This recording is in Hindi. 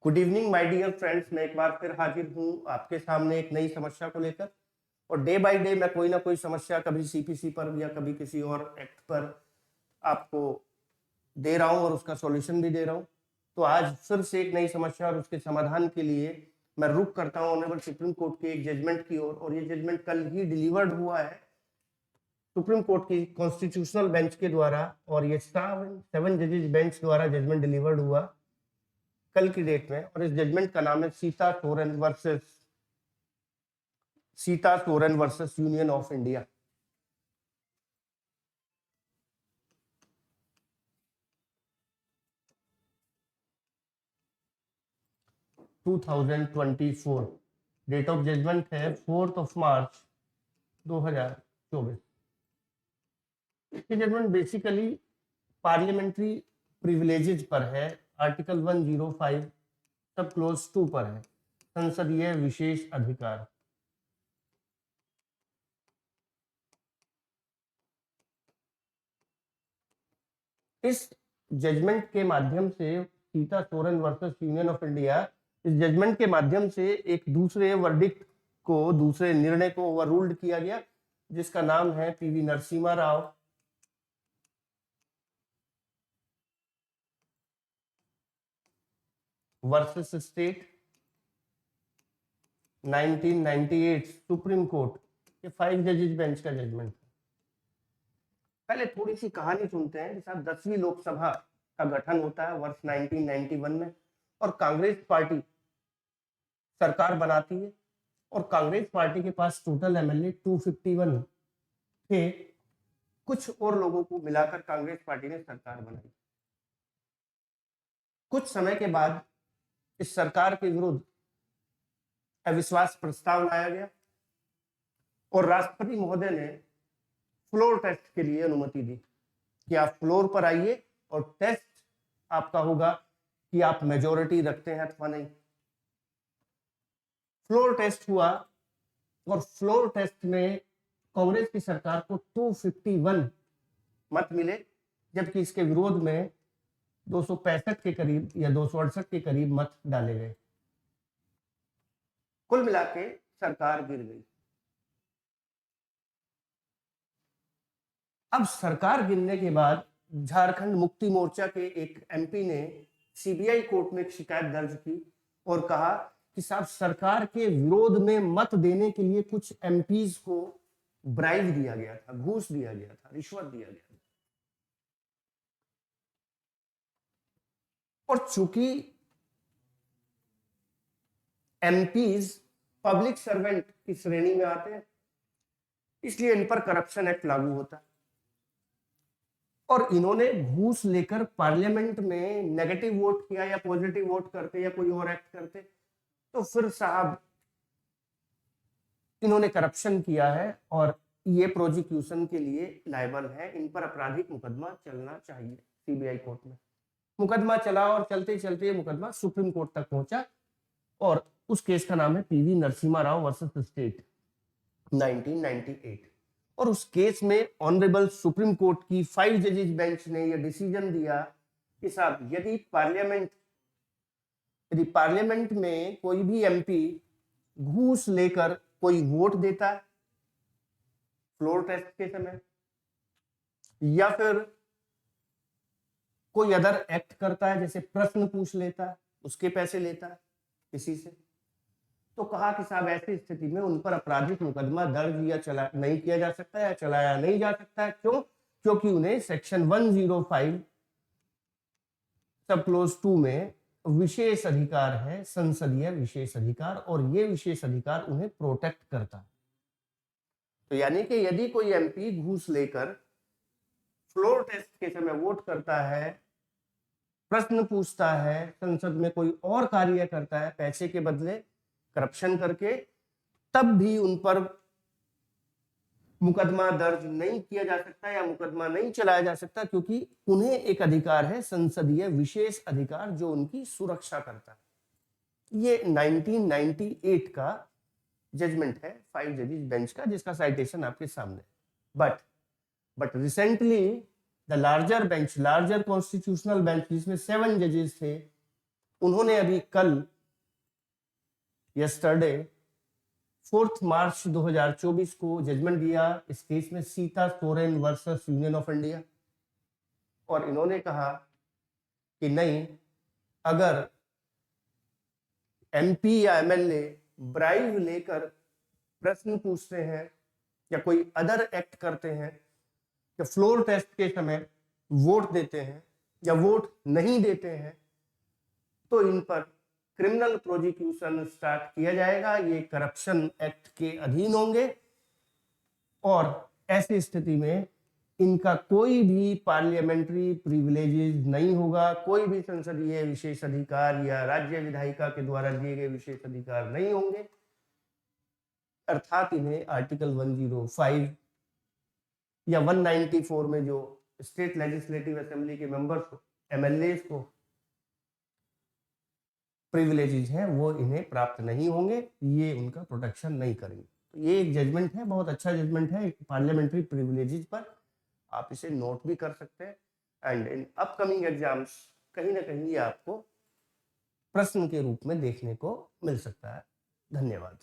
Good evening my dear friends. मैं एक बार फिर हाजिर हूँ आपके सामने एक नई समस्या को लेकर। और डे बाय डे मैं कोई ना कोई समस्या कभी सीपीसी पर या कभी किसी और एक्ट पर आपको दे रहा हूँ और उसका सॉल्यूशन भी दे रहा हूँ। तो आज फिर से एक नई समस्या और उसके समाधान के लिए मैं रुक करता हूँ ऑनरेबल सुप्रीम कोर्ट के एक जजमेंट की ओर। और ये जजमेंट कल ही डिलीवर्ड हुआ है सुप्रीम कोर्ट की कॉन्स्टिट्यूशनल बेंच के द्वारा, और ये सेवन जजेस बेंच द्वारा जजमेंट डिलीवर्ड हुआ कल की डेट में। और इस जजमेंट का नाम है Sita Soren versus Union of India. टू 2024 डेट ऑफ जजमेंट है 4 मार्च 2024। ये जजमेंट बेसिकली पार्लियामेंट्री प्रिविलेजेस पर है। आर्टिकल 105 सब क्लोज 2 पर है, संसदीय विशेष अधिकार। इस जजमेंट के माध्यम से Sita Soren versus Union of India, इस जजमेंट के माध्यम से एक दूसरे वर्डिक्ट को, दूसरे निर्णय को ओवररूल्ड किया गया, जिसका नाम है PV Narasimha Rao versus state 1998 supreme court के 5 जजेस बेंच का जजमेंट। पहले थोड़ी सी कहानी सुनते हैं कि साहब 10वीं लोकसभा का गठन होता है वर्ष 1991 में, और कांग्रेस पार्टी सरकार बनाती है। और कांग्रेस पार्टी के पास टोटल एमएलए 251 थे। कुछ और लोगों को मिलाकर कांग्रेस पार्टी ने सरकार बनाई। कुछ समय के बाद इस सरकार के विरुद्ध अविश्वास प्रस्ताव लाया गया और राष्ट्रपति महोदय ने फ्लोर टेस्ट के लिए अनुमति दी कि आप फ्लोर पर आइए और टेस्ट आपका होगा कि आप मेजॉरिटी रखते हैं अथवा नहीं। फ्लोर टेस्ट हुआ और फ्लोर टेस्ट में कांग्रेस की सरकार को 251 मत मिले, जबकि इसके विरोध में 265 के करीब या 268 के करीब मत डाले गए। कुल मिला के सरकार गिर गई। अब सरकार गिरने के बाद झारखंड मुक्ति मोर्चा के एक एमपी ने सीबीआई कोर्ट में एक शिकायत दर्ज की और कहा कि साहब सरकार के विरोध में मत देने के लिए कुछ एमपीज को ब्राइब दिया गया था, घूस दिया गया था, रिश्वत दिया गया था। और चूंकि एमपीज पब्लिक सर्वेंट की श्रेणी में आते हैं, इसलिए इन पर करप्शन एक्ट लागू होता है। और इन्होंने घूस लेकर पार्लियामेंट में नेगेटिव वोट किया या पॉजिटिव वोट करते या कोई और एक्ट करते, तो फिर साहब इन्होंने करप्शन किया है और ये प्रोसिक्यूशन के लिए लायबल है। इन पर आपराधिक मुकदमा चलना चाहिए। सीबीआई कोर्ट में मुकदमा चला और चलते चलते मुकदमा सुप्रीम कोर्ट तक पहुंचा, और उस केस का नाम है PV Narasimha Rao versus state 1998। और उस केस में ऑनरेबल सुप्रीम कोर्ट की 5 जजेस बेंच ने यह डिसीजन दिया कि साहब यदि पार्लियामेंट में कोई भी एमपी घूस लेकर कोई वोट देता है फ्लोर टेस्ट के समय, या फिर कोई अदर एक्ट करता है, जैसे प्रश्न पूछ लेता है, उसके पैसे लेता है किसी से, तो कहा कि साहब ऐसी स्थिति में उन पर आपराधिक मुकदमा दर्ज या नहीं किया जा सकता है या चलाया नहीं जा सकता है। क्यों? क्योंकि उन्हें सेक्शन 105 सब क्लोज 2 में विशेष अधिकार है, संसदीय विशेष अधिकार, और ये विशेष अधिकार उन्हें प्रोटेक्ट करता है। तो यानी कि यदि कोई एमपी घूस लेकर फ्लोर टेस्ट के समय वोट करता है, प्रश्न पूछता है, संसद में कोई और कार्य करता है पैसे के बदले, करप्शन करके, तब भी उन पर मुकदमा दर्ज नहीं किया जा सकता या मुकदमा नहीं चलाया जा सकता, क्योंकि उन्हें एक अधिकार है, संसदीय विशेष अधिकार, जो उनकी सुरक्षा करता है। ये 1998 का जजमेंट है 5 जजेस बेंच का, जिसका साइटेशन आपके सामने। But recently the larger constitutional bench, जिसमें 7 जजेस थे, उन्होंने अभी कल यस्टरडे 4 मार्च 2024 को जजमेंट दिया इस केस में, Sita Soren versus Union of India. और इन्होंने कहा कि नहीं, अगर एमपी या एमएलए ब्राइब लेकर प्रश्न पूछते हैं या कोई अदर एक्ट करते हैं या फ्लोर टेस्ट के समय वोट देते हैं या वोट नहीं देते हैं, तो इन पर क्रिमिनल प्रोसिक्यूशन स्टार्ट किया जाएगा। ये करप्शन एक्ट के अधीन होंगे और ऐसी स्थिति में इनका कोई भी पार्लियामेंट्री प्रिविलेजेस नहीं होगा, कोई भी संसदीय विशेष अधिकार या राज्य विधायिका के द्वारा दिए गए विशेष अधिकार नहीं होंगे। अर्थात इन्हें आर्टिकल 105 या 194 में जो स्टेट लेजिस्लेटिव असेंबली के मेंबर्स को, एमएलए को प्रिविलेजेस हैं, वो इन्हें प्राप्त नहीं होंगे, ये उनका प्रोटेक्शन नहीं करेंगे। तो ये एक जजमेंट है, बहुत अच्छा जजमेंट है पार्लियामेंट्री प्रिविलेजेस पर, आप इसे नोट भी कर सकते हैं। एंड इन अपकमिंग एग्जाम्स कहीं ना कहीं ये आपको प्रश्न के रूप में देखने को मिल सकता है। धन्यवाद।